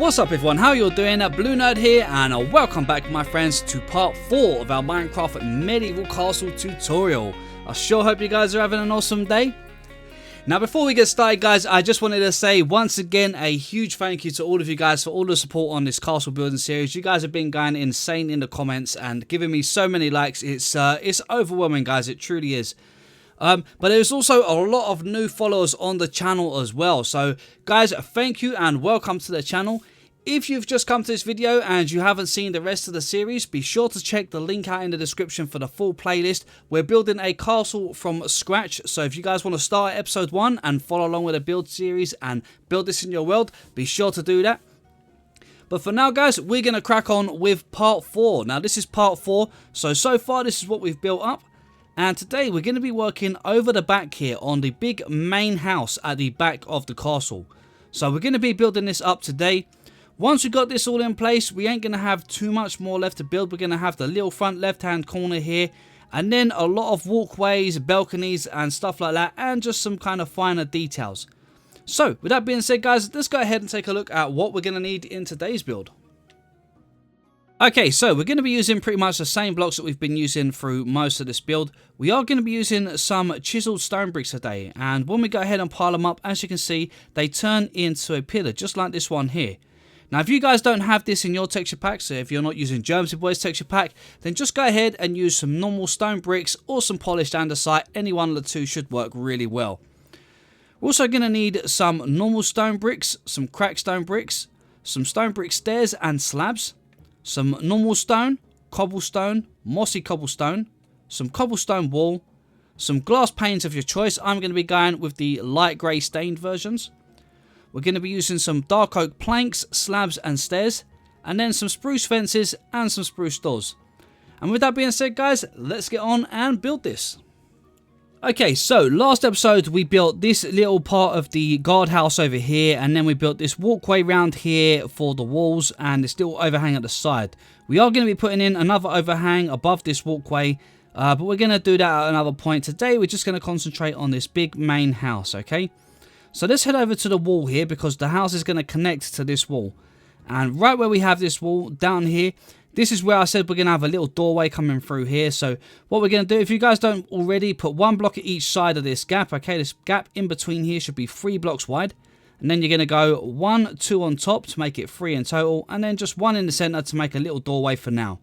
What's up everyone, how you all doing? BlueNerd here and welcome back my friends to part 4 of our Minecraft medieval castle tutorial. I sure hope you guys are having an awesome day. Now before we get started guys, I just wanted to say once again a huge thank you to all of you guys for all the support on this castle building series. You guys have been going insane in the comments and giving me so many likes. It's overwhelming guys, it truly is. But there's also a lot of new followers on the channel as well. So guys, thank you and welcome to the channel. If you've just come to this video and you haven't seen the rest of the series, be sure to check the link out in the description for the full playlist. We're building a castle from scratch, so if you guys want to start at episode 1 and follow along with the build series and build this in your world, be sure to do that. But for now guys, we're going to crack on with part 4. Now this is part 4, so far this is what we've built up. And today we're going to be working over the back here on the big main house at the back of the castle. So we're going to be building this up today. Once we got this all in place, we ain't going to have too much more left to build. We're going to have the little front left hand corner here. And then a lot of walkways, balconies and stuff like that. And just some kind of finer details. So with that being said guys, let's go ahead and take a look at what we're going to need in today's build. Okay, so we're going to be using pretty much the same blocks that we've been using through most of this build. We are going to be using some chiseled stone bricks today. And when we go ahead and pile them up, as you can see, they turn into a pillar, just like this one here. Now, if you guys don't have this in your texture pack, so if you're not using Germsy Boys texture pack, then just go ahead and use some normal stone bricks or some polished andesite. Any one of the two should work really well. We're also going to need some normal stone bricks, some cracked stone bricks, some stone brick stairs and slabs, some normal stone, cobblestone, mossy cobblestone, some cobblestone wall, some glass panes of your choice. I'm going to be going with the light grey stained versions. We're going to be using some dark oak planks, slabs and stairs, and then some spruce fences and some spruce doors. And with that being said guys, let's get on and build this. Okay, so last episode we built this little part of the guardhouse over here, and then we built this walkway round here for the walls and this little overhang at the side. We are going to be putting in another overhang above this walkway, but we're going to do that at another point. Today we're just going to concentrate on this big main house, okay? So let's head over to the wall here because the house is going to connect to this wall. And right where we have this wall down here, this is where I said we're going to have a little doorway coming through here. So what we're going to do, if you guys don't already, put one block at each side of this gap. Okay, this gap in between here should be 3 blocks wide. And then you're going to go 1, 2 on top to make it 3 in total. And then just 1 in the center to make a little doorway for now.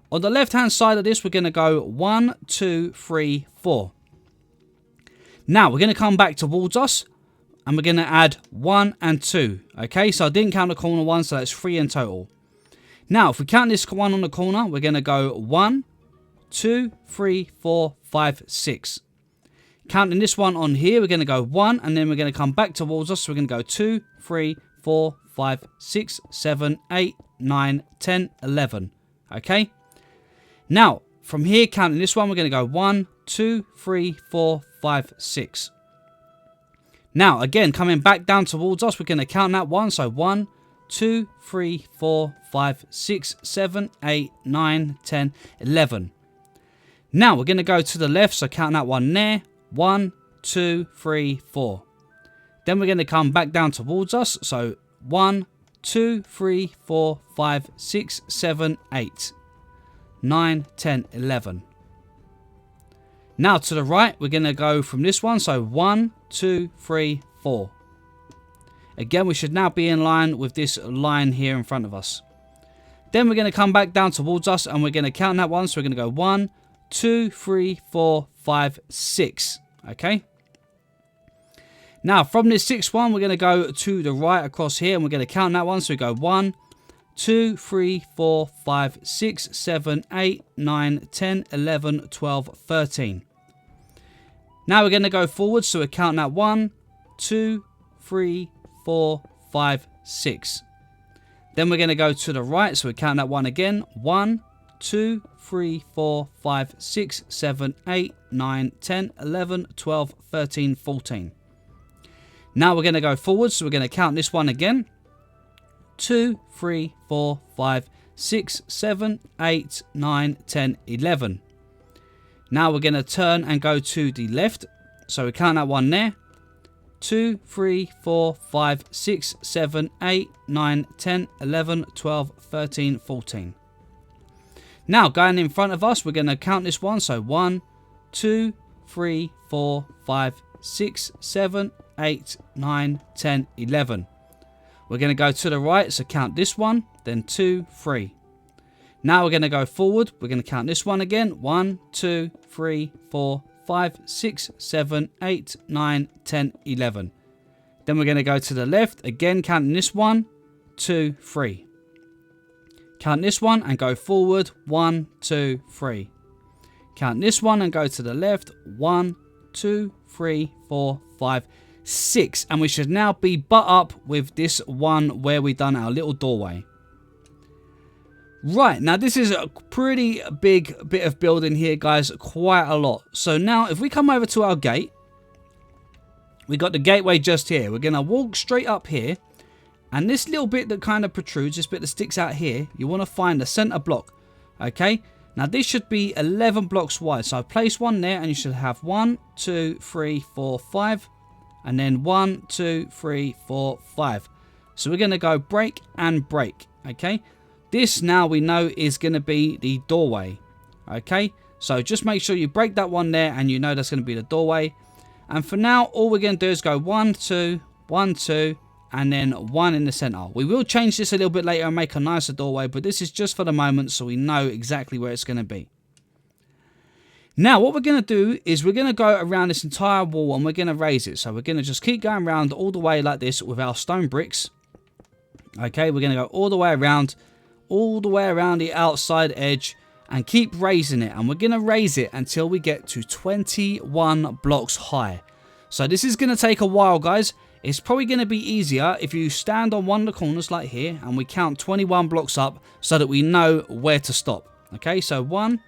On the left hand side of this, we're going to go 1, 2, 3, 4. Now we're going to come back towards us and we're going to add 1 and 2. Okay, so I didn't count the corner one, so that's 3 in total. Now, if we count this one on the corner, we're going to go 1, 2, 3, 4, 5, 6. Counting this one on here, we're going to go 1, and then we're going to come back towards us. So we're going to go 2, 3, 4, 5, 6, 7, 8, 9, 10, 11. Okay? Now, from here, counting this one, we're going to go 1, 2, 3, 4, 5, 6. Now, again, coming back down towards us, we're going to count that one. So 1, 2, 3, 4, 5, 6, 7, 8, 9, 10, 11. Now we're going to go to the left, so count that one there. 1, 2, 3, 4. Then we're going to come back down towards us. So 1, 2, 3, 4, 5, 6, 7, 8, 9, 10, 11. Now to the right, we're going to go from this one. So 1, 2, 3, 4. Again, we should now be in line with this line here in front of us. Then we're going to come back down towards us and we're going to count that one. So we're going to go 1, 2, 3, 4, 5, 6. Okay. Now from this 6th one, we're going to go to the right across here and we're going to count that one. So we go 1, 2, 3, 4, 5, 6, 7, 8, 9, 10, 11, 12, 13. Now we're going to go forward. So we're counting that 1, 2, 3, 4, 5, 6. Then we're going to go to the right, so we count that one again. 1, 2, 3, 4, 5, 6, 7, 8, 9, 10, 11, 12, 13, 14. Now we're going to go forward, so we're going to count this one again. 2, 3, 4, 5, 6, 7, 8, 9, 10, 11. Now we're going to turn and go to the left. So we count that one there. 2, 3, 4, 5, 6, 7, 8, 9, 10, 11, 12, 13, 14. Now, going in front of us, we're going to count this one. So 1, 2, 3, 4, 5, 6, 7, 8, 9, 10, 11. We're going to go to the right, so count this one, then 2, 3. Now we're going to go forward. We're going to count this one again. 1, 2, 3, 4, 5, 6, 7, 8, 9, 10, 11. Then we're going to go to the left, again counting this one, 2, 3. Count this one and go forward, 1, 2, 3. Count this one and go to the left, 1, 2, 3, 4, 5, 6. And we should now be butt up with this one where we done our little doorway. Right, now this is a pretty big bit of building here, guys, quite a lot. So now if we come over to our gate, we got the gateway just here. We're going to walk straight up here, and this little bit that kind of protrudes, this bit that sticks out here, you want to find the center block. Okay, now this should be 11 blocks wide. So I place one there, and you should have 1, 2, 3, 4, 5, and then 1, 2, 3, 4, 5. So we're going to go break and break. Okay. This now we know is going to be the doorway. Okay, so just make sure you break that one there and you know that's going to be the doorway. And for now, all we're going to do is go 1, 2, 1, 2, and then 1 in the center. We will change this a little bit later and make a nicer doorway, but this is just for the moment so we know exactly where it's going to be. Now, what we're going to do is we're going to go around this entire wall and we're going to raise it. So we're going to just keep going around all the way like this with our stone bricks. Okay, we're going to go all the way around the outside edge and keep raising it, and we're going to raise it until we get to 21 blocks high. So this is going to take a while, guys. It's probably going to be easier if you stand on one of the corners like here and we count 21 blocks up so that we know where to stop. Okay, so 1,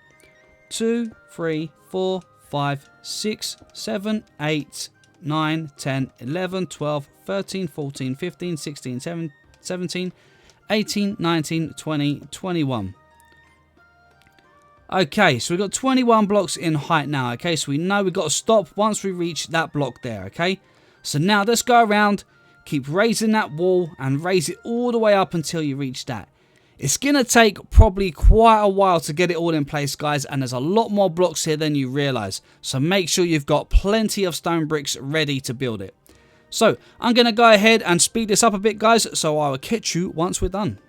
2, 3, 4, 5, 6, 7, 8, 9, 10, 11, 12, 13, 14, 15, 16, 17, 18, 19, 20, 21. Okay, so we've got 21 blocks in height now. Okay, so we know we've got to stop once we reach that block there. Okay, so now let's go around, keep raising that wall and raise it all the way up until you reach that. It's going to take probably quite a while to get it all in place, guys, and there's a lot more blocks here than you realize. So make sure you've got plenty of stone bricks ready to build it. So I'm going to go ahead and speed this up a bit, guys, so I will catch you once we're done.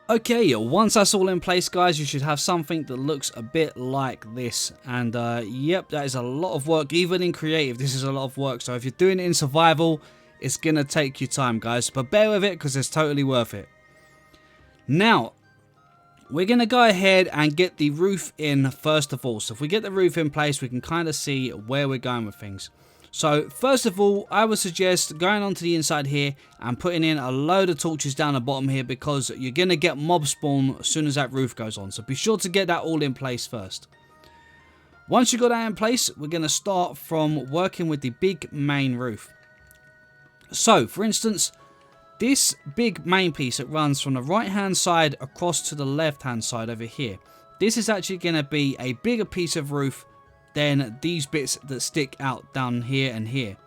Okay, once that's all in place, guys, you should have something that looks a bit like this. And yep, that is a lot of work. Even in creative, this is a lot of work. So if you're doing it in survival, it's going to take you time, guys. But bear with it because it's totally worth it. Now, we're going to go ahead and get the roof in first of all. So if we get the roof in place, we can kind of see where we're going with things. So first of all, I would suggest going onto the inside here and putting in a load of torches down the bottom here, because you're going to get mob spawn as soon as that roof goes on. So be sure to get that all in place first. Once you've got that in place, we're going to start from working with the big main roof. So for instance, this big main piece that runs from the right hand side across to the left hand side over here, this is actually going to be a bigger piece of roof than these bits that stick out down here and here.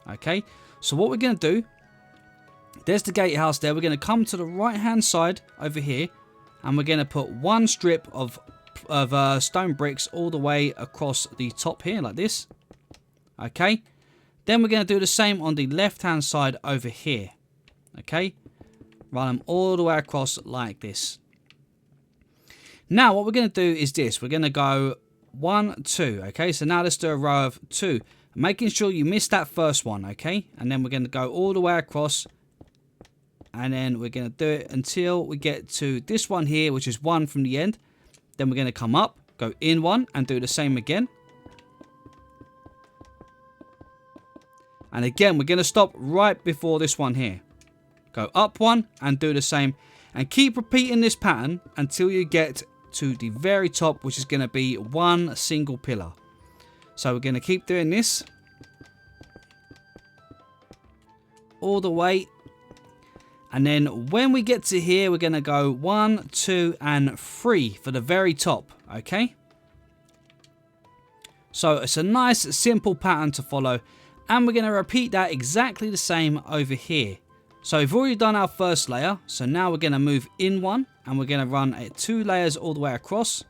Okay, so what we're going to do, there's the gatehouse there. We're going to come to the right hand side over here and we're going to put one strip of stone bricks all the way across the top here like this. Okay, then we're going to do the same on the left hand side over here. Okay, run them all the way across like this. Now what we're going to do is this. We're going to go 1, 2. Okay, so now let's do a row of 2, making sure you miss that first one. Okay, and then we're going to go all the way across, and then we're going to do it until we get to this one here, which is 1 from the end. Then we're going to come up, go in 1 and do the same again, and again we're going to stop right before this one here, go up 1 and do the same, and keep repeating this pattern until you get to the very top, which is going to be one single pillar. So we're going to keep doing this all the way. And then when we get to here, we're going to go 1, 2, and 3 for the very top. Okay. So it's a nice simple pattern to follow. And we're going to repeat that exactly the same over here. So we've already done our first layer. So now we're going to move in one. And we're going to run 2 layers all the way across.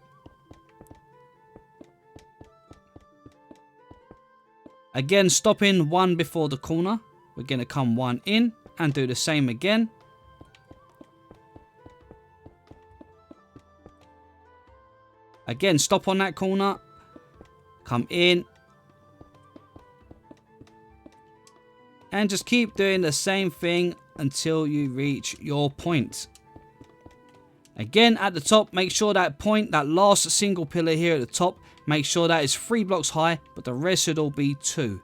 Again, stopping one before the corner. We're going to come one in and do the same again. Again, stop on that corner. Come in. And just keep doing the same thing until you reach your point. Again, at the top, make sure that point, that last single pillar here at the top, make sure that is 3 blocks high, but the rest should all be 2.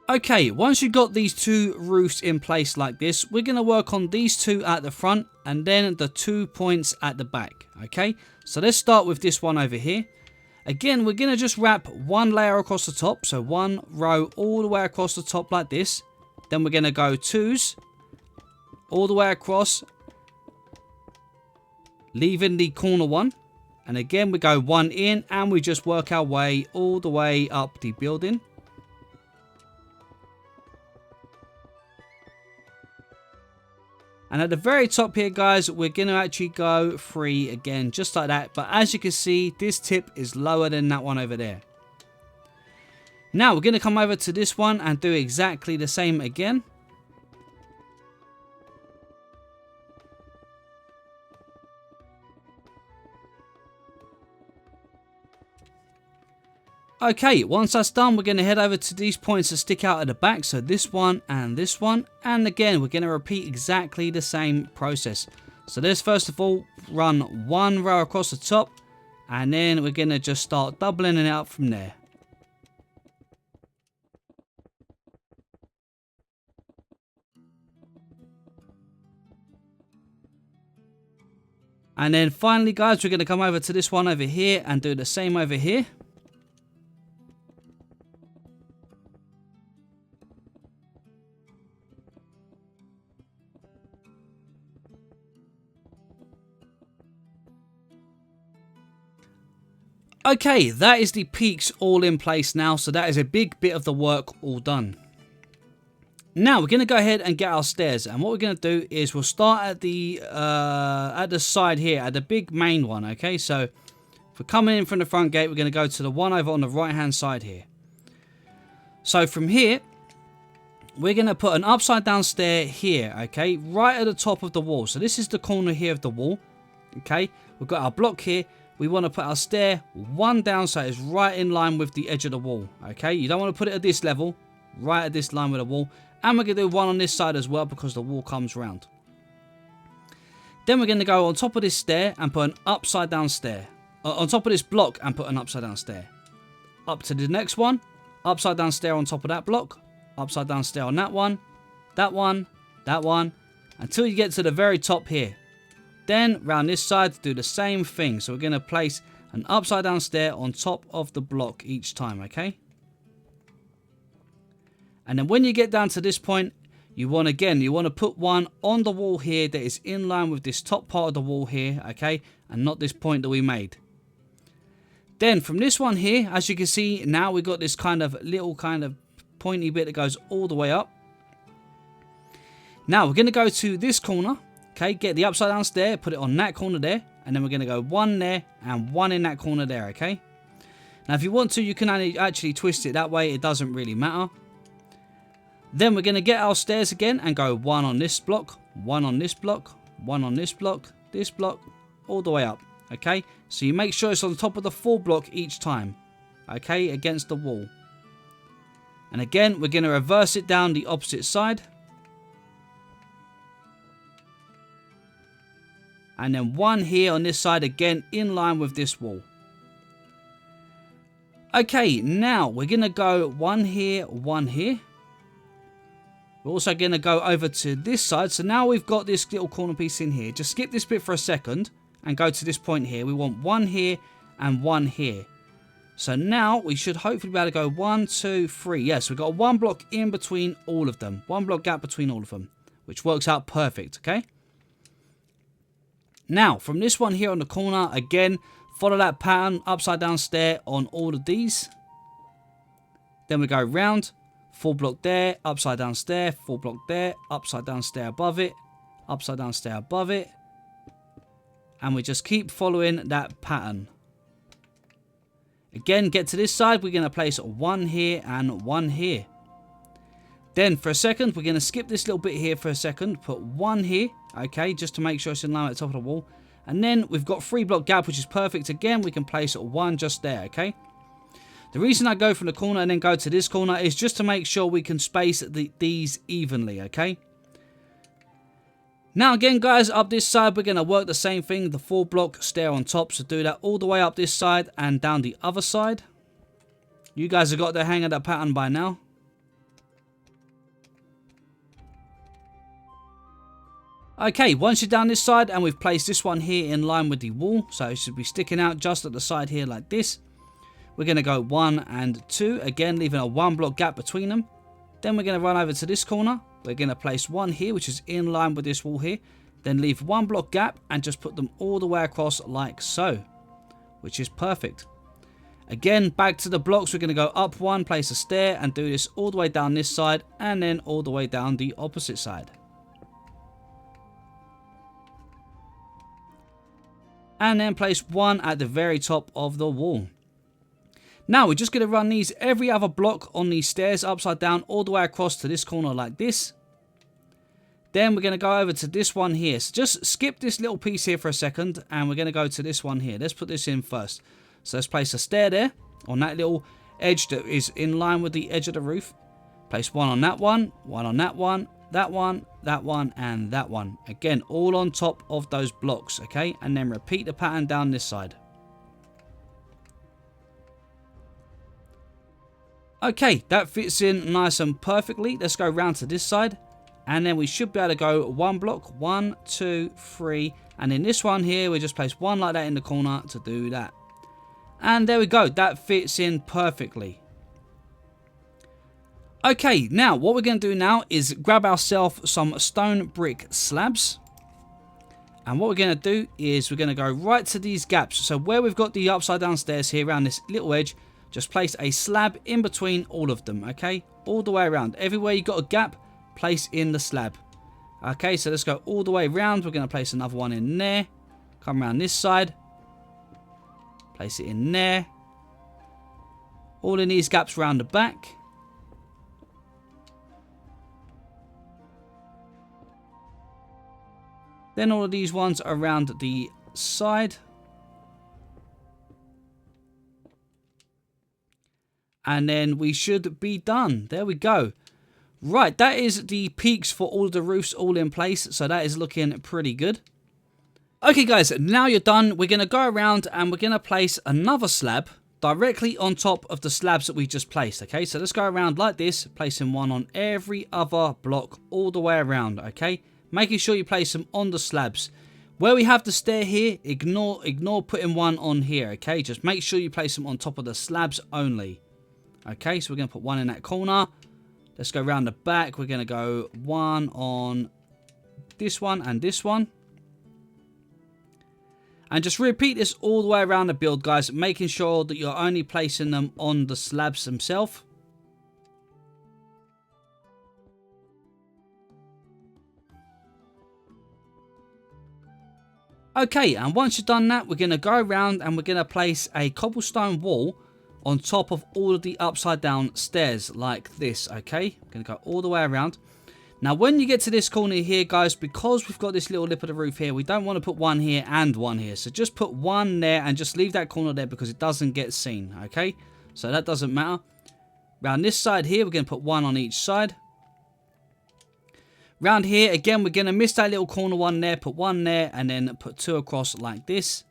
Okay, once you've got these 2 roofs in place like this, we're going to work on these 2 at the front and then the 2 points at the back. Okay, so let's start with this one over here. Again, we're going to just wrap 1 layer across the top, so 1 row all the way across the top like this. Then we're going to go 2s all the way across, leaving the corner one. And again, we go 1 in and we just work our way all the way up the building. And at the very top here, guys, we're going to actually go 3 again, just like that. But as you can see, this tip is lower than that one over there. Now, we're going to come over to this one and do exactly the same again. Okay, once that's done, we're going to head over to these points that stick out at the back. So this one and this one. And again, we're going to repeat exactly the same process. So let's first of all run 1 row across the top. And then we're going to just start doubling it out from there. And then finally, guys, we're going to come over to this one over here and do the same over here. Okay, that is the peaks all in place now, so that is a big bit of the work all done. Now we're going to go ahead and get our stairs, and what we're going to do is we'll start at the side here, at the big main one. Okay, so if we're coming in from the front gate, we're going to go to the one over on the right hand side here. So from here, we're going to put an upside down stair here, okay, right at the top of the wall. So this is the corner here of the wall. Okay, we've got our block here. We want to put our stair 1 down so it's right in line with the edge of the wall. Okay, you don't want to put it at this level, right at this line with the wall. And we're going to do 1 on this side as well because the wall comes round. Then we're going to go on top of this stair and put an upside down stair. On top of this block and put an upside down stair. Up to the next one, upside down stair on top of that block, upside down stair on that one, that one, that one, until you get to the very top here. Then round this side, do the same thing. So we're going to place an upside down stair on top of the block each time, okay? And then when you get down to this point, you want to put 1 on the wall here that is in line with this top part of the wall here, okay? And not this point that we made. Then from this one here, as you can see, now we've got this little pointy bit that goes all the way up. Now we're going to go to this corner. Okay, get the upside down stair, put it on that corner there, and then we're going to go 1 there and 1 in that corner there, okay? Now, if you want to, you can actually twist it that way. It doesn't really matter. Then we're going to get our stairs again and go 1 on this block, 1 on this block, 1 on this block, all the way up, okay? So you make sure it's on top of the full block each time, okay, against the wall. And again, we're going to reverse it down the opposite side. And then 1 here on this side again in line with this wall. Okay, now we're going to go 1 here, 1 here. We're also going to go over to this side. So now we've got this little corner piece in here. Just skip this bit for a second and go to this point here. We want one here and one here. So now we should hopefully be able to go 1, 2, 3. Yes, we've got one block in between all of them. One block gap between all of them, which works out perfect, okay? Now, from this one here on the corner, again, follow that pattern, upside down stair on all of these. Then we go round, 4 block there, upside down stair, 4 block there, upside down stair above it, upside down stair above it. And we just keep following that pattern. Again, get to this side, we're going to place one here and one here. Then for a second, we're going to skip this little bit here for a second, put one here, okay, just to make sure it's in line at the top of the wall. And then we've got 3 block gap, which is perfect. Again, we can place one just there, okay? The reason I go from the corner and then go to this corner is just to make sure we can space these evenly, okay? Now again, guys, up this side, we're going to work the same thing, the 4 block stair on top. So do that all the way up this side and down the other side. You guys have got the hang of that pattern by now. Okay, once you're down this side and we've placed this one here in line with the wall, so it should be sticking out just at the side here like this. We're going to go 1 and 2, again leaving a 1 block gap between them. Then we're going to run over to this corner. We're going to place one here, which is in line with this wall here. Then leave 1 block gap and just put them all the way across like so, which is perfect. Again, back to the blocks, we're going to go up 1, place a stair and do this all the way down this side and then all the way down the opposite side. And then place one at the very top of the wall. Now we're just going to run these every other block on these stairs upside down all the way across to this corner like this. Then we're going to go over to this one here. So just skip this little piece here for a second and we're going to go to this one here. Let's put this in first. So let's place a stair there on that little edge that is in line with the edge of the roof. Place one on that one on that one, that one, that one, and that one. Again, all on top of those blocks, okay? And then repeat the pattern down this side. Okay, that fits in nice and perfectly. Let's go round to this side. And then we should be able to go 1 block, 1, 2, 3. And in this one here, we just place one like that in the corner to do that. And there we go. That fits in perfectly. Okay, now what we're going to do now is grab ourselves some stone brick slabs. And what we're going to do is we're going to go right to these gaps. So where we've got the upside down stairs here around this little edge, just place a slab in between all of them, okay? All the way around. Everywhere you've got a gap, place in the slab. Okay, so let's go all the way around. We're going to place another one in there. Come around this side. Place it in there. All in these gaps around the back. Then all of these ones around the side. And then we should be done. There we go. Right, that is the peaks for all of the roofs all in place. So that is looking pretty good. Okay guys, now you're done. We're going to go around and we're going to place another slab directly on top of the slabs that we just placed. Okay, so let's go around like this, placing one on every other block all the way around. Okay, making sure you place them on the slabs. Where we have the stair here, ignore putting one on here. Okay, just make sure you place them on top of the slabs only. Okay, so we're going to put one in that corner. Let's go around the back. We're going to go one on this one and this one. And just repeat this all the way around the build, guys, making sure that you're only placing them on the slabs themselves. Okay, and once you've done that, we're going to go around and we're going to place a cobblestone wall on top of all of the upside down stairs like this. Okay, I'm going to go all the way around. Now when you get to this corner here, guys, because we've got this little lip of the roof here, we don't want to put one here and one here. So just put one there and just leave that corner there because it doesn't get seen. Okay, so that doesn't matter. Around this side here, we're going to put one on each side. Round here, again, we're going to miss that little corner one there, put one there, and then put two across like this.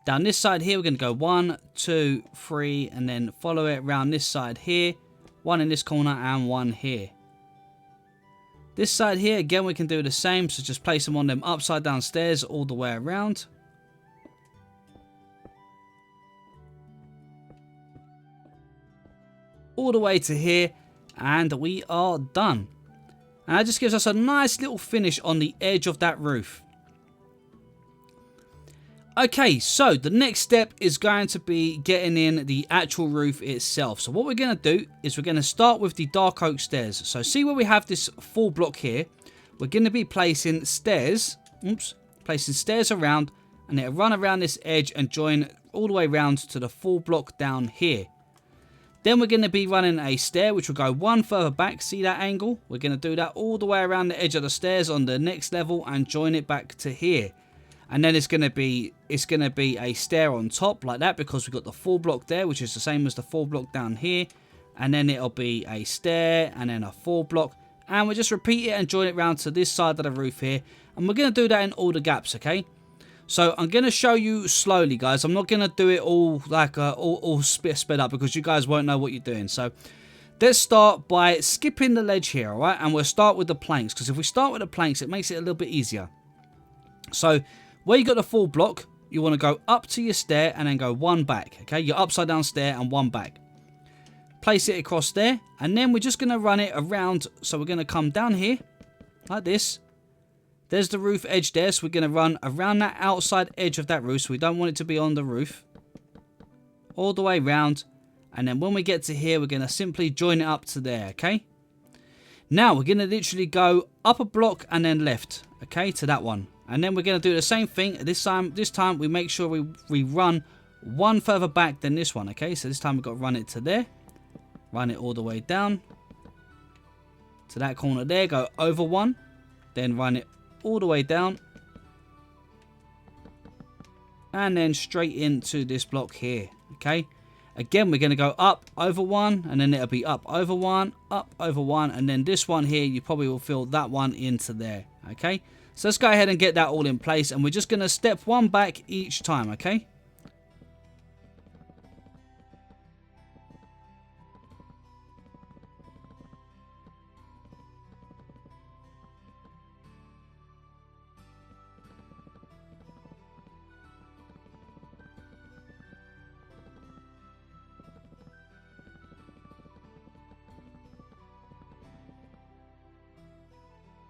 Down this side here, we're going to go 1, 2, 3, and then follow it around this side here. One in this corner and one here. This side here, again, we can do the same. So just place them on them upside down stairs all the way around. all the way to here, and we are done. And that just gives us a nice little finish on the edge of that roof. Okay, so the next step is going to be getting in the actual roof itself. So what we're going to do is we're going to start with the dark oak stairs. So see where we have this full block here. We're going to be placing stairs. Placing stairs around, and it'll run around this edge and join all the way around to the full block down here. Then we're going to be running a stair which will go one further back. See that angle? We're going to do that all the way around the edge of the stairs on the next level and join it back to here. And then it's going to be a stair on top like that, because we've got the full block there, which is the same as the full block down here. And then it'll be a stair and then a full block. And we'll just repeat it and join it round to this side of the roof here. And we're going to do that in all the gaps, okay? So I'm going to show you slowly, guys. I'm not going to do it all like all sped up, because you guys won't know what you're doing. So let's start by skipping the ledge here, all right? And we'll start with the planks, because if we start with the planks, it makes it a little bit easier. So where you got the full block, you want to go up to your stair and then go one back, okay? Your upside down stair and one back. Place it across there, and then we're just going to run it around. So we're going to come down here like this. There's the roof edge there, so we're going to run around that outside edge of that roof. So we don't want it to be on the roof. All the way round. And then when we get to here, we're going to simply join it up to there, okay? Now we're going to literally go up a block and then left, okay, to that one. And then we're going to do the same thing. This time we make sure we run one further back than this one, okay? So this time we've got to run it to there. Run it all the way down to that corner there. Go over one. Then run it all the way down. And then straight into this block here, okay? Again, we're going to go up over one. And then it'll be up over one. Up over one. And then this one here, you probably will fill that one into there, okay? So let's go ahead and get that all in place. And we're just going to step one back each time, okay?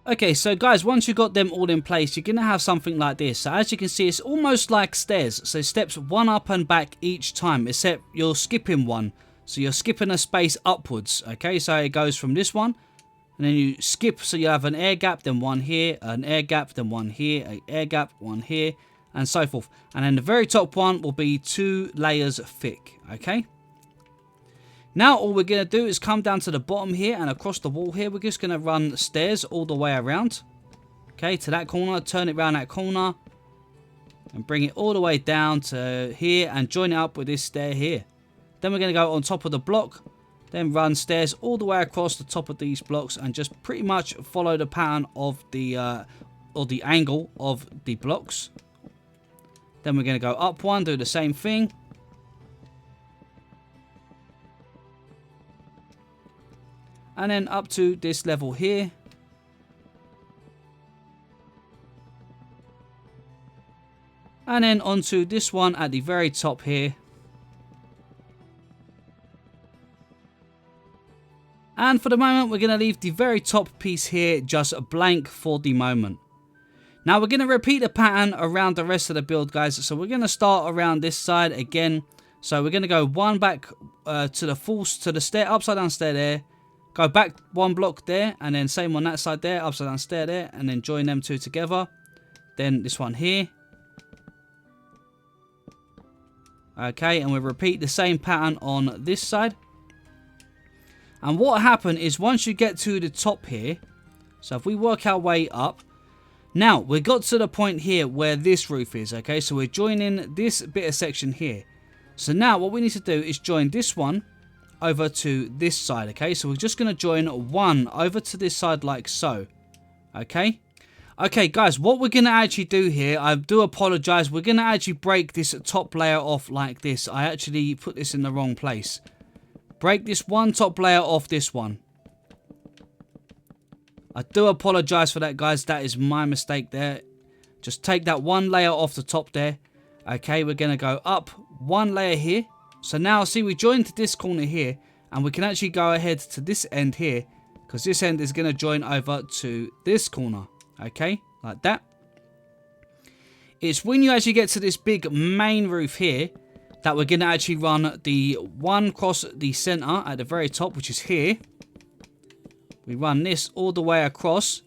Okay, so guys, once you got them all in place, you're going to have something like this. So as you can see, it's almost like stairs. So steps one up and back each time, except you're skipping one. So you're skipping a space upwards. Okay, so it goes from this one, and then you skip. So you have an air gap, then one here, an air gap, then one here, an air gap, one here, and so forth. And then the very top one will be 2 layers thick. Okay. Now all we're going to do is come down to the bottom here and across the wall here. We're just going to run stairs all the way around. Okay, to that corner. Turn it around that corner. And bring it all the way down to here and join it up with this stair here. Then we're going to go on top of the block. Then run stairs all the way across the top of these blocks. And just pretty much follow the pattern of the, or the angle of the blocks. Then we're going to go up one. Do the same thing. And then up to this level here. And then onto this one at the very top here. And for the moment, we're going to leave the very top piece here just blank for the moment. Now we're going to repeat the pattern around the rest of the build, guys. So we're going to start around this side again. So we're going to go one back to the stair, upside down stair there. Go back one block there, and then same on that side there, upside down stair there, and then join them two together. Then this one here. Okay, and we'll repeat the same pattern on this side. And what happened is once you get to the top here, so if we work our way up, now we got to the point here where this roof is, okay? So we're joining this bit of section here. So now what we need to do is join this one over to this side, okay? So we're just going to join one over to this side like so, okay? Okay, guys, what we're going to actually do here, I do apologize, we're going to actually break this top layer off like this. I actually put this in the wrong place. Break this one top layer off this one. I do apologize for that, guys. That is my mistake there. Just take that one layer off the top there. Okay, we're going to go up one layer here. So now, see, we joined to this corner here. And we can actually go ahead to this end here, because this end is going to join over to this corner. Okay, like that. It's when you actually get to this big main roof here that we're going to actually run the one across the center at the very top, which is here. We run this all the way across,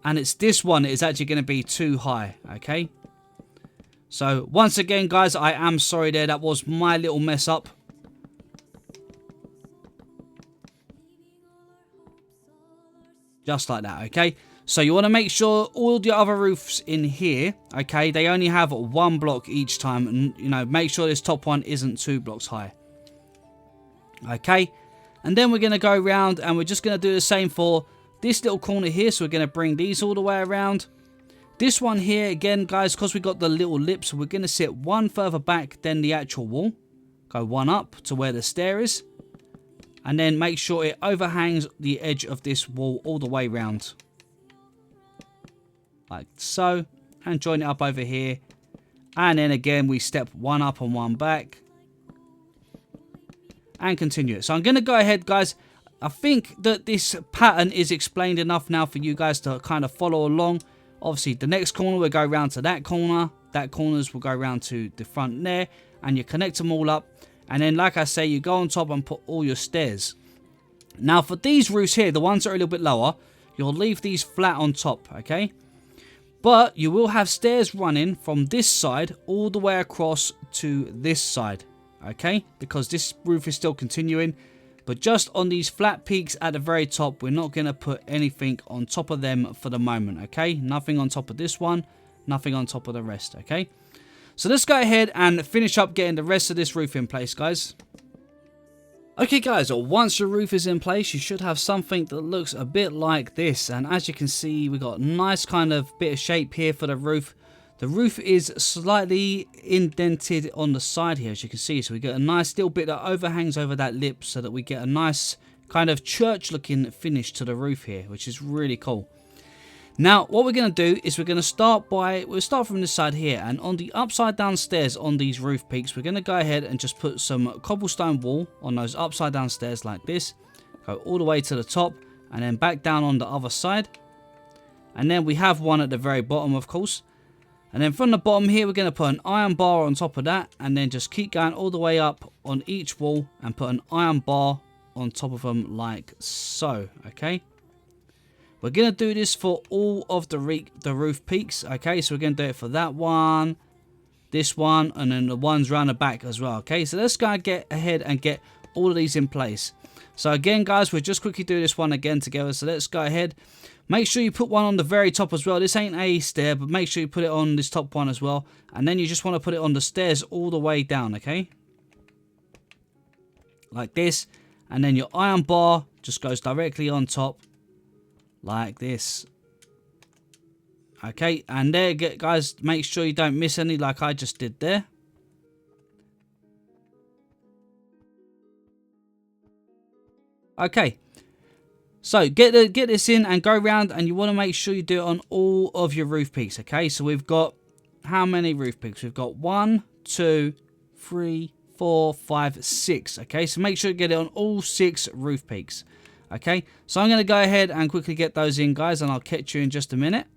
and it's this one that is actually going to be too high. Okay, so once again, guys, I am sorry there. That was my little mess up. Just like that, okay? So you want to make sure all the other roofs in here, okay, they only have one block each time. And, you know, make sure this top one isn't 2 blocks high. Okay? And then we're going to go around and we're just going to do the same for this little corner here. So we're going to bring these all the way around. This one here, again, guys, because we got the little lips, we're going to sit one further back than the actual wall. Go one up to where the stair is. And then make sure it overhangs the edge of this wall all the way around. Like so. And join it up over here. And then again, we step one up and one back. And continue it. So I'm going to go ahead, guys. I think that this pattern is explained enough now for you guys to kind of follow along. Obviously, the next corner will go around to that corner. That corners will go around to the front there. And you connect them all up. And then, like I say, you go on top and put all your stairs. Now, for these roofs here, the ones that are a little bit lower, you'll leave these flat on top, okay? But you will have stairs running from this side all the way across to this side, okay? Because this roof is still continuing. But just on these flat peaks at the very top, we're not going to put anything on top of them for the moment, okay? Nothing on top of this one, nothing on top of the rest, okay? So let's go ahead and finish up getting the rest of this roof in place, guys. Okay, guys, once your roof is in place, you should have something that looks a bit like this. And as you can see, we got a nice kind of bit of shape here for the roof. The roof is slightly indented on the side here, as you can see. So we get a nice little bit that overhangs over that lip so that we get a nice kind of church-looking finish to the roof here, which is really cool. Now, what we're going to do is we'll start from this side here, and on the upside down stairs on these roof peaks, we're going to go ahead and just put some cobblestone wall on those upside down stairs like this. Go all the way to the top, and then back down on the other side. And then we have one at the very bottom, of course. And then from the bottom here, we're going to put an iron bar on top of that, and then just keep going all the way up on each wall, and put an iron bar on top of them like so, okay? We're going to do this for all of the roof peaks, okay? So we're going to do it for that one, this one, and then the ones around the back as well, okay? So let's go and get ahead and get all of these in place. So again, guys, we'll just quickly do this one again together. So let's go ahead. Make sure you put one on the very top as well. This ain't a stair, but make sure you put it on this top one as well. And then you just want to put it on the stairs all the way down, okay? Like this. And then your iron bar just goes directly on top. Like this. Okay, and there, guys, make sure you don't miss any like I just did there. Okay, so get this in and go around, and you want to make sure you do it on all of your roof peaks. Okay, so we've got how many roof peaks? We've got 1, 2, 3, 4, 5, 6. Okay, so make sure you get it on all 6 roof peaks. Okay, so I'm going to go ahead and quickly get those in, guys, and I'll catch you in just a minute.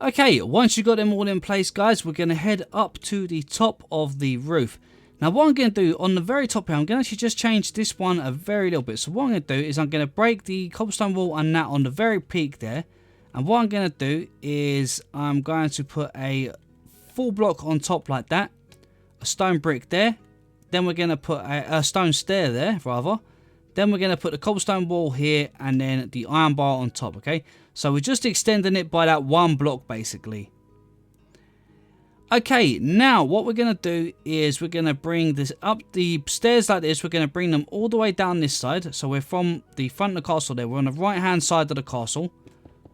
Okay, once you've got them all in place, guys, we're going to head up to the top of the roof. Now, what I'm going to do on the very top here, I'm going to actually just change this one a very little bit. So what I'm going to do is I'm going to break the cobblestone wall and that on the very peak there. And what I'm going to do is I'm going to put a full block on top like that. A stone brick there. Then we're going to put a stone stair there, rather. Then we're going to put the cobblestone wall here and then the iron bar on top, okay? So we're just extending it by that one block, basically. Okay, now what we're going to do is we're going to bring this up the stairs like this. We're going to bring them all the way down this side. So we're from the front of the castle there. We're on the right-hand side of the castle.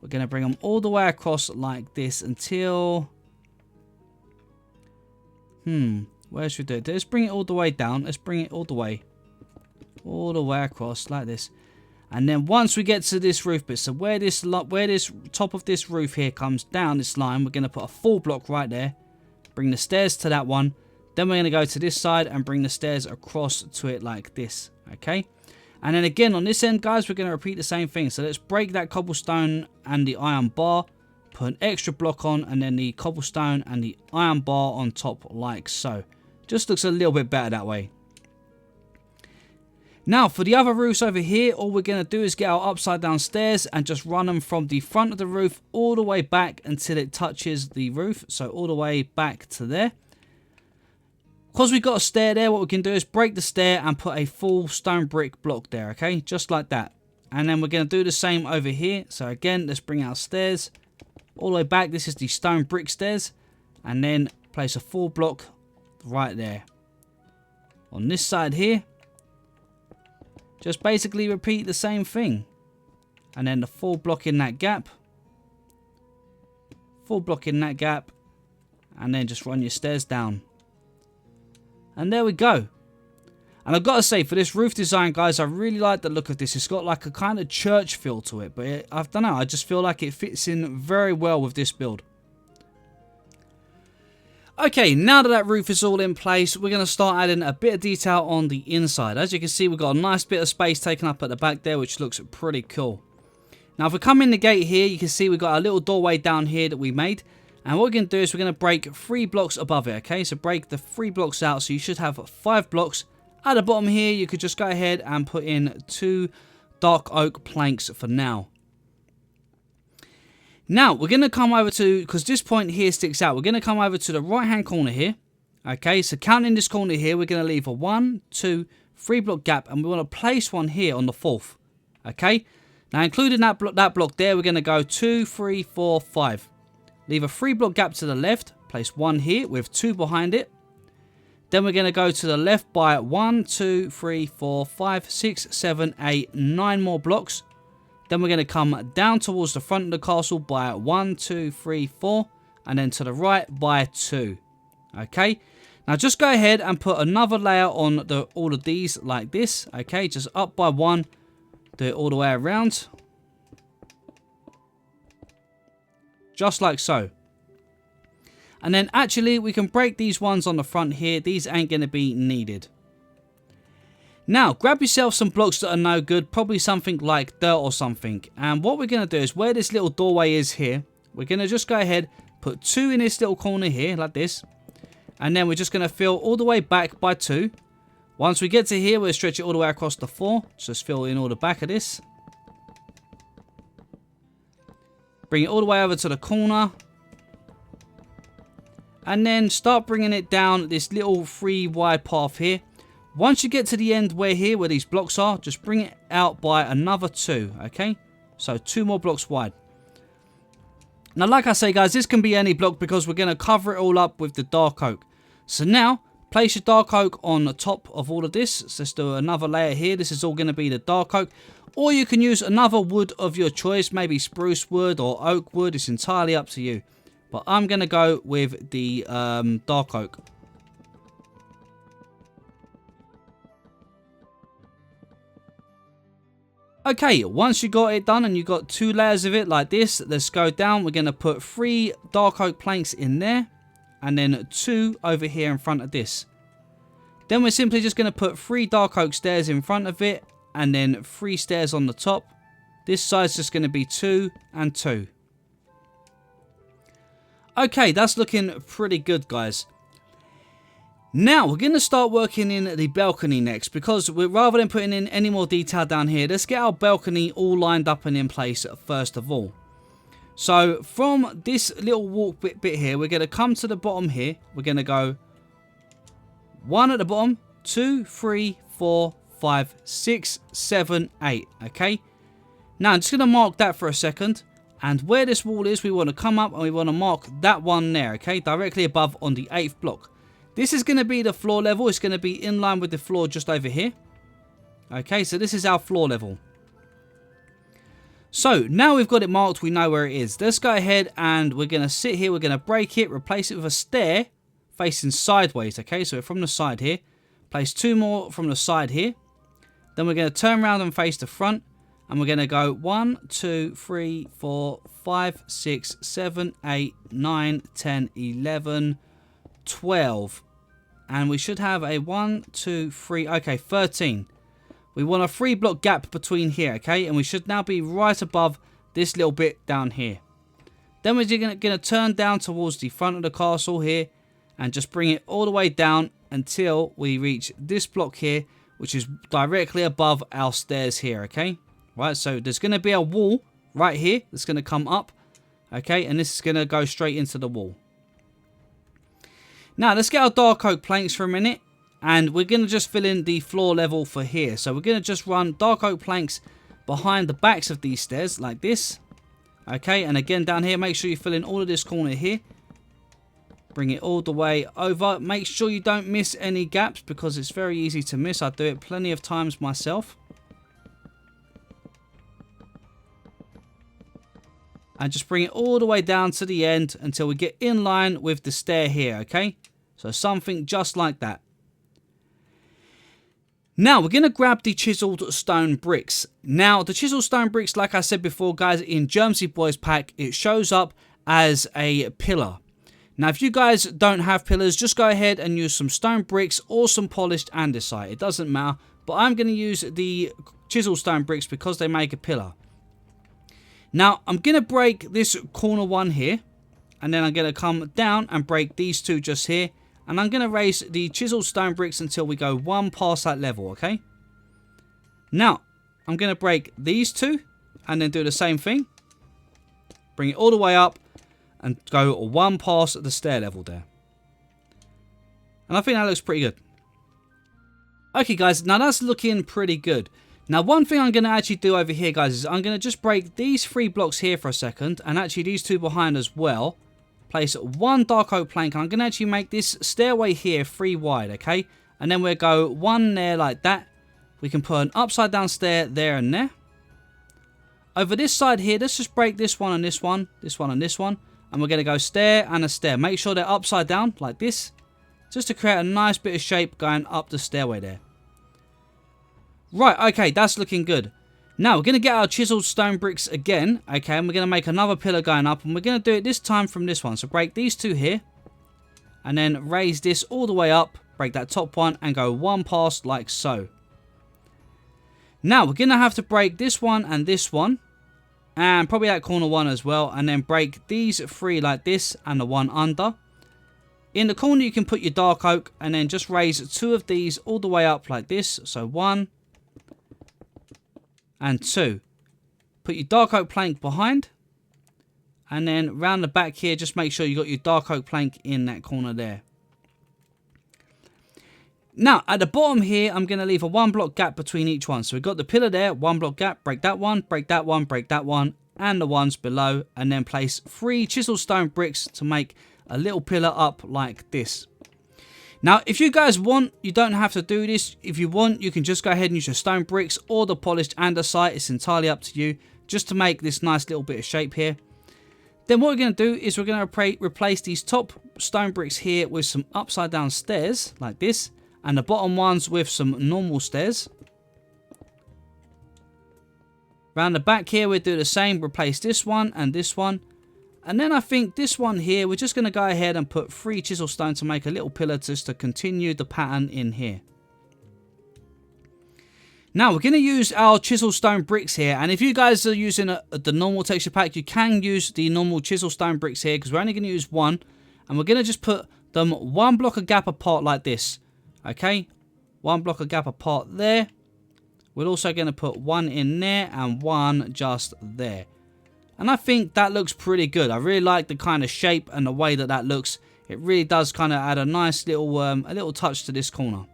We're going to bring them all the way across like this until... where should we do it? Let's bring it all the way down. Let's bring it all the way across like this. And then once we get to this roof bit, so where this top of this roof here comes down this line, we're going to put a full block right there. Bring the stairs to that one. Then we're going to go to this side and bring the stairs across to it like this. Okay. And then again on this end, guys, we're going to repeat the same thing. So let's break that cobblestone and the iron bar, put an extra block on, and then the cobblestone and the iron bar on top like so. Just looks a little bit better that way. Now for the other roofs over here, all we're going to do is get our upside down stairs and just run them from the front of the roof all the way back until it touches the roof. So all the way back to there. Because we've got a stair there, what we can do is break the stair and put a full stone brick block there, okay? Just like that. And then we're going to do the same over here. So again, let's bring our stairs all the way back. This is the stone brick stairs. And then place a full block right there. On this side here, just basically repeat the same thing. And then the full block in that gap. Full block in that gap. And then just run your stairs down. And there we go. And I've got to say, for this roof design, guys, I really like the look of this. It's got like a kind of church feel to it. But I don't know, I just feel like it fits in very well with this build. Okay, now that that roof is all in place, we're going to start adding a bit of detail on the inside. As you can see, we've got a nice bit of space taken up at the back there, which looks pretty cool. Now, if we come in the gate here, you can see we've got a little doorway down here that we made. And what we're going to do is we're going to break 3 blocks above it, okay? So break the 3 blocks out, so you should have 5 blocks. At the bottom here, you could just go ahead and put in 2 dark oak planks for now. Now, we're going to come over to, because this point here sticks out, we're going to come over to the right-hand corner here. Okay, so counting this corner here, we're going to leave a 1, 2, 3 block gap, and we want to place one here on the 4th. Okay, now including that block there, we're going to go 2, 3, 4, 5. Leave a 3 block gap to the left, place 1 here with 2 behind it. Then we're going to go to the left by 1, 2, 3, 4, 5, 6, 7, 8, 9 more blocks. Then we're going to come down towards the front of the castle by 1, 2, 3, 4, and then to the right by 2. Okay, now just go ahead and put another layer on all of these like this. Okay, just up by 1, do it all the way around. Just like so. And then actually we can break these ones on the front here. These ain't going to be needed. Now grab yourself some blocks that are no good. Probably something like dirt or something. And what we're going to do is where this little doorway is here. We're going to just go ahead. Put 2 in this little corner here like this. And then we're just going to fill all the way back by 2. Once we get to here, we'll stretch it all the way across the 4. Just fill in all the back of this. Bring it all the way over to the corner. And then start bringing it down this little 3 wide path here. Once you get to the end where these blocks are, just bring it out by another 2. Okay, so 2 more blocks wide. Now, like I say, guys, this can be any block because we're going to cover it all up with the dark oak. So now, place your dark oak on the top of all of this. So let's do another layer here. This is all going to be the dark oak. Or you can use another wood of your choice, maybe spruce wood or oak wood. It's entirely up to you. But I'm going to go with the dark oak. Okay, once you got it done and you got 2 layers of it like this, let's go down. We're going to put 3 dark oak planks in there. And then 2 over here in front of this. Then we're simply just going to put 3 dark oak stairs in front of it. And then 3 stairs on the top. This side's just going to be 2 and 2. Okay, that's looking pretty good, guys. Now, we're going to start working in the balcony next. Because rather than putting in any more detail down here, let's get our balcony all lined up and in place first of all. So, from this little walk bit here, we're going to come to the bottom here. We're going to go 1 at the bottom, 2, 3, 4, 5, 6, 7, 8. Okay. Now I'm just going to mark that for a second. And where this wall is, we want to come up and we want to mark that one there. Okay. Directly above on the 8th block. This is going to be the floor level. It's going to be in line with the floor just over here. Okay. So this is our floor level. So now we've got it marked. We know where it is. Let's go ahead and we're going to sit here. We're going to break it. Replace it with a stair facing sideways. Okay. So from the side here. Place 2 more from the side here. Then we're going to turn around and face the front. And we're going to go 1, 2, 3, 4, 5, 6, 7, 8, 9, 10, 11, 12. And we should have a 1, 2, 3, okay, 13. we want a 3 block gap between here, okay? And we should now be right above this little bit down here. Then we're going to turn down towards the front of the castle here and just bring it all the way down until we reach this block here, which is directly above our stairs here, okay? Right, so there's going to be a wall right here that's going to come up, okay? And this is going to go straight into the wall. Now, let's get our dark oak planks for a minute. And we're going to just fill in the floor level for here. So we're going to just run dark oak planks behind the backs of these stairs like this. Okay, and again down here, make sure you fill in all of this corner here. Bring it all the way over. Make sure you don't miss any gaps because it's very easy to miss. I do it plenty of times myself. And just bring it all the way down to the end until we get in line with the stair here, okay? So something just like that. Now, we're going to grab the chiseled stone bricks. Now, the chiseled stone bricks, like I said before, guys, in Germsy Boys pack, it shows up as a pillar. Now, if you guys don't have pillars, just go ahead and use some stone bricks or some polished andesite. It doesn't matter, but I'm going to use the chiseled stone bricks because they make a pillar. Now, I'm going to break this corner one here, and then I'm going to come down and break these two just here. And I'm going to raise the chiseled stone bricks until we go one past that level, okay? Now, I'm going to break these two and then do the same thing. Bring it all the way up and go one past the stair level there. And I think that looks pretty good. Okay, guys, now that's looking pretty good. Now, one thing I'm going to actually do over here, guys, is I'm going to just break these 3 blocks here for a second. And actually these 2 behind as well. Place 1 dark oak plank. I'm going to actually make this stairway here 3 wide, okay? And then we'll go 1 there like that. We can put an upside down stair there and there. Over this side here, let's just break this one and this one, this one and this one. And we're going to go stair and a stair. Make sure they're upside down like this. Just to create a nice bit of shape going up the stairway there. Right, okay, that's looking good. Now, we're going to get our chiseled stone bricks again, okay, and we're going to make another pillar going up, and we're going to do it this time from this one. So break these 2 here, and then raise this all the way up, break that top one, and go 1 past like so. Now, we're going to have to break this one, and probably that corner one as well, and then break these 3 like this, and the one under. In the corner, you can put your dark oak, and then just raise 2 of these all the way up like this. So 1 and 2. Put your dark oak plank behind. And then round the back here, just make sure you got your dark oak plank in that corner there. Now, at the bottom here, I'm going to leave a 1 block gap between each one. So we've got the pillar there, 1 block gap, break that one, break that one, break that one, and the ones below. And then place 3 chiseled stone bricks to make a little pillar up like this. Now, if you guys want, you don't have to do this. If you want, you can just go ahead and use your stone bricks or the polished andesite. It's entirely up to you, just to make this nice little bit of shape here. Then what we're going to do is we're going to replace these top stone bricks here with some upside down stairs like this, and the bottom ones with some normal stairs. Round the back here, we'll do the same. Replace this one and this one. And then I think this one here, we're just going to go ahead and put 3 chisel stone to make a little pillar just to continue the pattern in here. Now, we're going to use our chisel stone bricks here. And if you guys are using the normal texture pack, you can use the normal chisel stone bricks here, because we're only going to use 1. And we're going to just put them 1 block of gap apart like this. Okay, 1 block of gap apart there. We're also going to put 1 in there and 1 just there. And I think that looks pretty good. I really like the kind of shape and the way that that looks. It really does kind of add a nice little a little touch to this corner.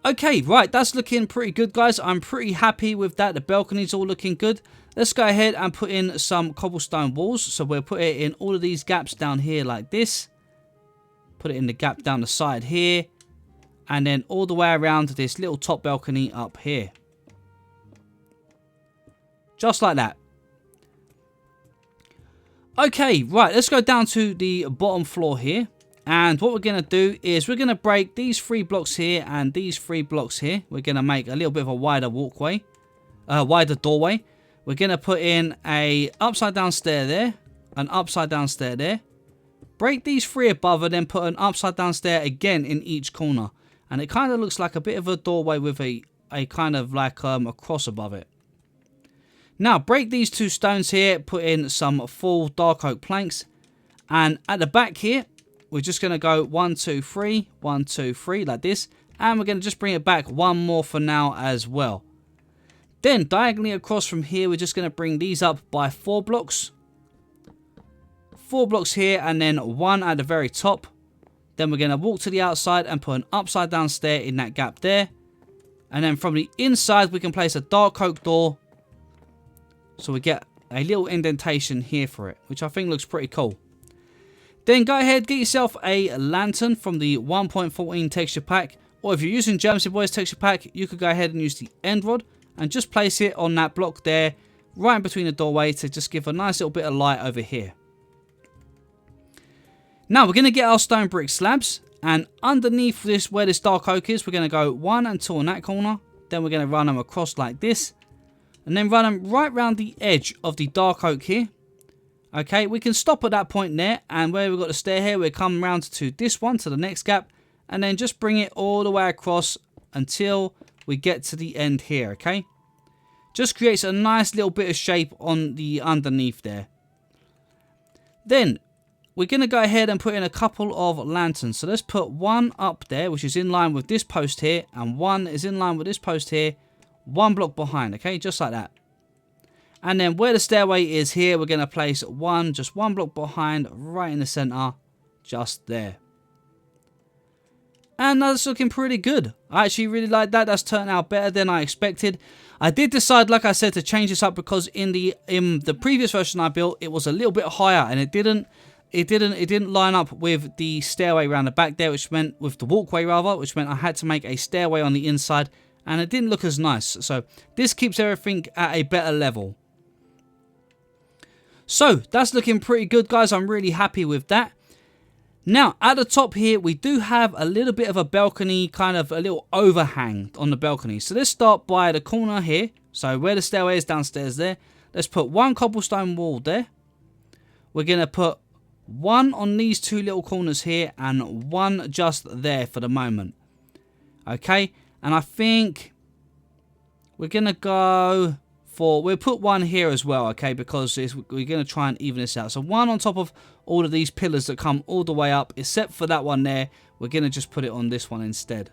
Okay, right, that's looking pretty good, guys. I'm pretty happy with that. The balcony's all looking good. Let's go ahead and put in some cobblestone walls. So we'll put it in all of these gaps down here like this. Put it in the gap down the side here. And then all the way around this little top balcony up here. Just like that. Okay, right, let's go down to the bottom floor here. And what we're going to do is we're going to break these 3 blocks here and these 3 blocks here. We're going to make a little bit of a wider walkway, wider doorway. We're going to put in a upside down stair there, an upside down stair there. Break these 3 above and then put an upside down stair again in each corner. And it kind of looks like a bit of a doorway with a a kind of like a cross above it. Now break these 2 stones here, put in some full dark oak planks, and at the back here we're just going to go 1 2 3 1 2 3 like this, and we're going to just bring it back 1 more for now as well. Then diagonally across from here we're just going to bring these up by 4 blocks. 4 blocks here, and then 1 at the very top. Then we're going to walk to the outside and put an upside down stair in that gap there. And then from the inside we can place a dark oak door, so we get a little indentation here for it, which I think looks pretty cool. Then go ahead, get yourself a lantern from the 1.14 texture pack, or if you're using Germsy Boys texture pack, you could go ahead and use the end rod and just place it on that block there, right in between the doorway, to just give a nice little bit of light over here. Now we're going to get our stone brick slabs, and underneath this, where this dark oak is, we're going to go 1 and 2 on that corner. Then we're going to run them across like this, and then run them right round the edge of the dark oak here. Okay, we can stop at that point there, and where we've got the stair here, we'll come round to this one, to the next gap, and then just bring it all the way across until we get to the end here, okay? Just creates a nice little bit of shape on the underneath there. Then we're going to go ahead and put in a couple of lanterns. So let's put 1 up there, which is in line with this post here, and 1 is in line with this post here, 1 block behind, okay, just like that. And then where the stairway is here, we're going to place 1, just 1 block behind, right in the center, just there. And that's looking pretty good. I actually really like that. That's turned out better than I expected. I did decide, like I said, to change this up because in the previous version I built, it was a little bit higher, and it didn't line up with the stairway around the back there, which meant, with the walkway rather, which meant I had to make a stairway on the inside, and it didn't look as nice. So this keeps everything at a better level. So that's looking pretty good, guys. I'm really happy with that. Now at the top here we do have a little bit of a balcony, kind of a little overhang on the balcony. So let's start by the corner here. So where the stairway is downstairs there, let's put 1 cobblestone wall there. We're going to put 1 on these 2 little corners here, and 1 just there for the moment. Okay, and I think we're going to go for, we'll put 1 here as well, okay, because we're going to try and even this out. So 1 on top of all of these pillars that come all the way up, except for that one there. We're going to just put it on this one instead.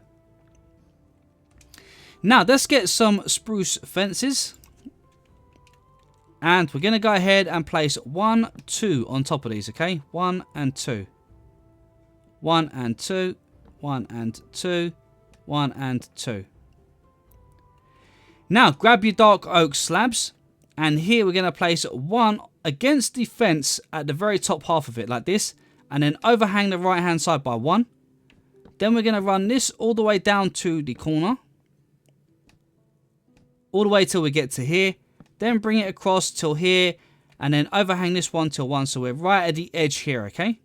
Now let's get some spruce fences. And we're going to go ahead and place 1, 2 on top of these, okay? 1 and 2. 1 and 2. 1 and 2. 1 and 2. Now grab your dark oak slabs, and here we're going to place 1 against the fence at the very top half of it like this, and then overhang the right hand side by 1. Then we're going to run this all the way down to the corner, all the way till we get to here. Then bring it across till here, and then overhang this one till 1, so we're right at the edge here, okay?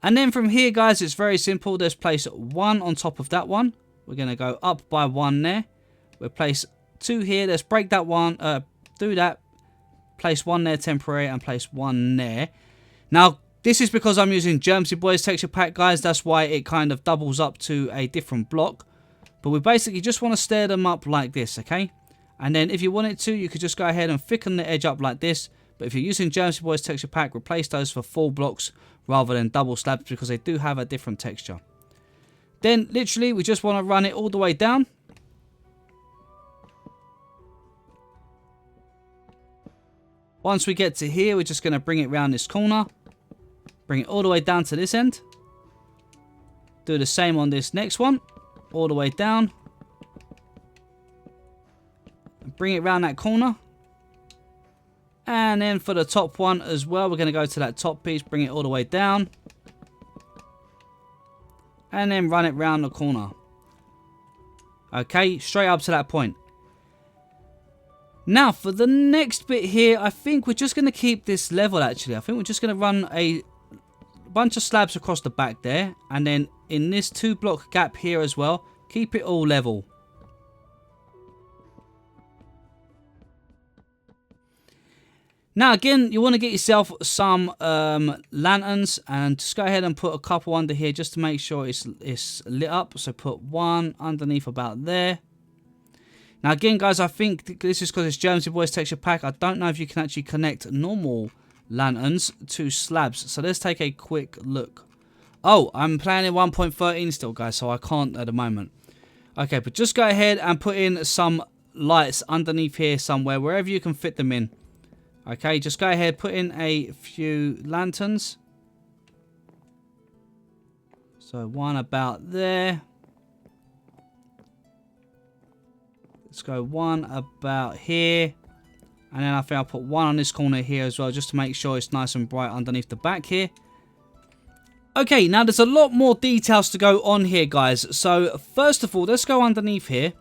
And then from here, guys, it's very simple. Let's place 1 on top of that one. We're going to go up by 1 there. We'll place 2 here. Let's break that one, do that. Place 1 there temporary, and place 1 there. Now, this is because I'm using Germsy Boys texture pack, guys. That's why it kind of doubles up to a different block. But we basically just want to stair them up like this, okay? And then if you wanted to, you could just go ahead and thicken the edge up like this. But if you're using Germsy Boys texture pack, replace those for full blocks rather than double slabs, because they do have a different texture. Then literally we just want to run it all the way down. Once we get to here, we're just going to bring it around this corner. Bring it all the way down to this end. Do the same on this next one. All the way down. Bring it around that corner. And then for the top one as well, we're going to go to that top piece. Bring it all the way down. And then run it round the corner. Okay, straight up to that point. Now, for the next bit here, I think we're just going to keep this level, actually. I think we're just going to run a bunch of slabs across the back there. And then in this 2-block gap here as well, keep it all level. Now, again, you want to get yourself some lanterns. And just go ahead and put a couple under here just to make sure it's lit up. So put 1 underneath about there. Now again guys, I think this is because it's Germany Boys texture pack. I don't know if you can actually connect normal lanterns to slabs. So let's take a quick look. Oh, I'm playing in 1.13 still guys, so I can't at the moment. Okay, but just go ahead and put in some lights underneath here somewhere, wherever you can fit them in. Okay, just go ahead, put in a few lanterns. So one about there. Let's go one about here. And then I think I'll put one on this corner here as well, just to make sure it's nice and bright underneath the back here. Okay, now there's a lot more details to go on here, guys. So first of all, let's go underneath here.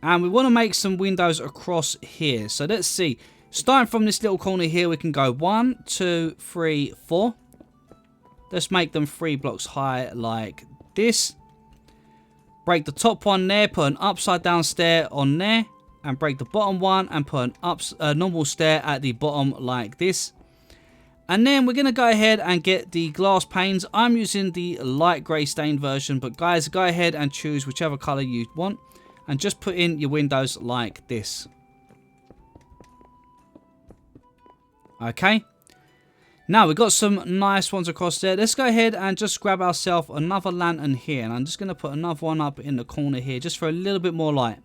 And we want to make some windows across here. So let's see. Starting from this little corner here, we can go 1, 2, 3, 4. Let's make them 3 blocks high like this. Break the top one there, put an upside down stair on there. And break the bottom one and put an normal stair at the bottom like this. And then we're going to go ahead and get the glass panes. I'm using the light grey stained version, but guys, go ahead and choose whichever colour you want. And just put in your windows like this. Okay. Now, we've got some nice ones across there. Let's go ahead and just grab ourselves another lantern here. And I'm just going to put another one up in the corner here, just for a little bit more light.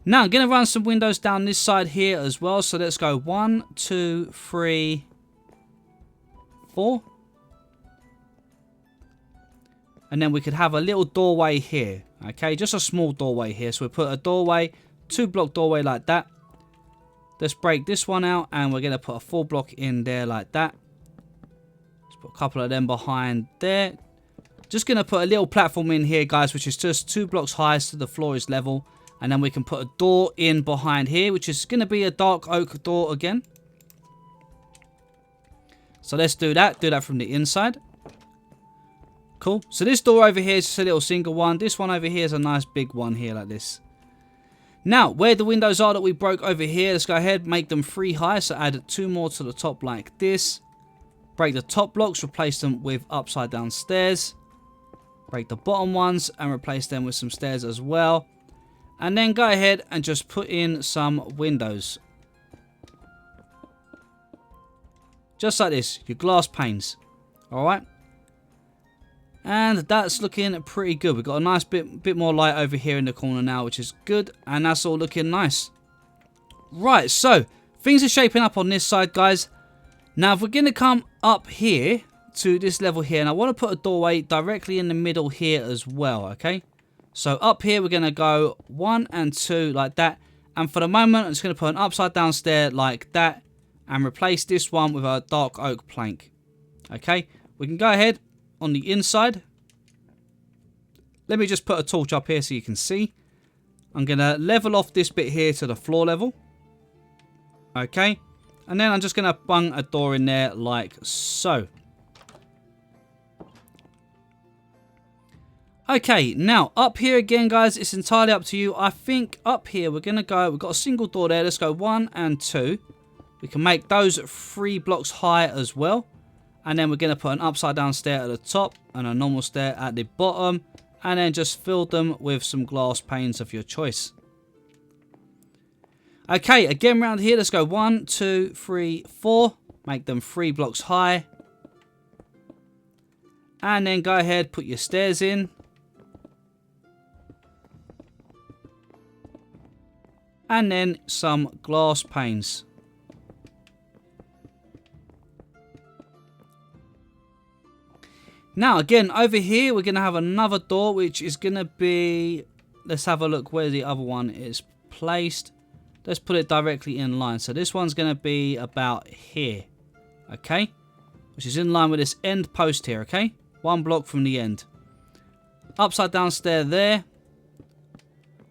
Now, I'm going to run some windows down this side here as well. So let's go 1, 2, 3, 4. And then we could have a little doorway here. Okay, just a small doorway here. So we put a doorway, 2 block doorway like that. Let's break this one out and we're going to put a 4 block in there like that. Let's put a couple of them behind there. Just going to put a little platform in here, guys, which is just 2 blocks high so the floor is level. And then we can put a door in behind here, which is going to be a dark oak door again. So let's do that. Do that from the inside. Cool. So this door over here is just a little single one. This one over here is a nice big one here like this. Now, where the windows are that we broke over here, let's go ahead, make them 3 high. So add 2 more to the top like this. Break the top blocks, replace them with upside down stairs. Break the bottom ones and replace them with some stairs as well. And then go ahead and just put in some windows. Just like this, your glass panes. Alright. And that's looking pretty good. We've got a nice bit more light over here in the corner now, which is good. And that's all looking nice. Right, so things are shaping up on this side, guys. Now, if we're going to come up here to this level here, and I want to put a doorway directly in the middle here as well, okay? So up here, we're going to go 1 and 2 like that. And for the moment, I'm just going to put an upside down stair like that. And replace this one with a dark oak plank. Okay, we can go ahead on the inside. Let me just put a torch up here so you can see. I'm going to level off this bit here to the floor level. Okay, and then I'm just going to bung a door in there like so. Okay, now up here again, guys, it's entirely up to you. I think up here we're going to go, we've got a single door there. Let's go 1 and 2. We can make those 3 blocks high as well. And then we're going to put an upside down stair at the top and a normal stair at the bottom. And then just fill them with some glass panes of your choice. Okay, again round here, let's go 1, 2, 3, 4. Make them 3 blocks high. And then go ahead, put your stairs in. And then some glass panes. Now, again, over here, we're going to have another door, which is going to be... Let's have a look where the other one is placed. Let's put it directly in line. So this one's going to be about here. Okay? Which is in line with this end post here, okay? 1 block from the end. Upside down stair there.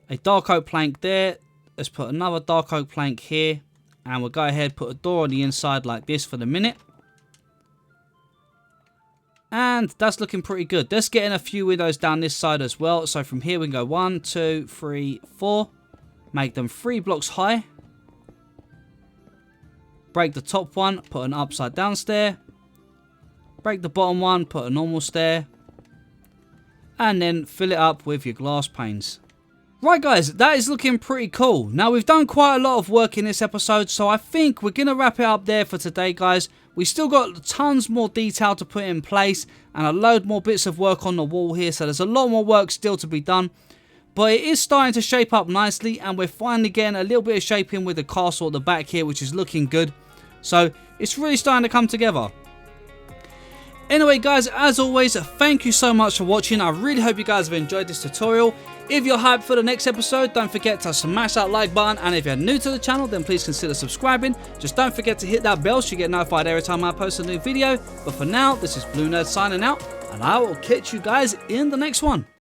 A dark oak plank there. Let's put another dark oak plank here. And we'll go ahead, put a door on the inside like this for the minute. And that's looking pretty good. Let's get in a few windows down this side as well. So from here we can go 1, 2, 3, 4. Make them 3 blocks high. Break the top one, put an upside down stair. Break the bottom one, put a normal stair. And then fill it up with your glass panes. Right guys, that is looking pretty cool. Now we've done quite a lot of work in this episode, so I think we're going to wrap it up there for today guys. We still got tons more detail to put in place and a load more bits of work on the wall here, so there's a lot more work still to be done. But it is starting to shape up nicely, and we're finally getting a little bit of shaping with the castle at the back here, which is looking good. So it's really starting to come together. Anyway guys, as always, thank you so much for watching. I really hope you guys have enjoyed this tutorial. If you're hyped for the next episode, don't forget to smash that like button, and if you're new to the channel, then please consider subscribing. Just don't forget to hit that bell so you get notified every time I post a new video. But for now, this is BlueNerd signing out, and I will catch you guys in the next one.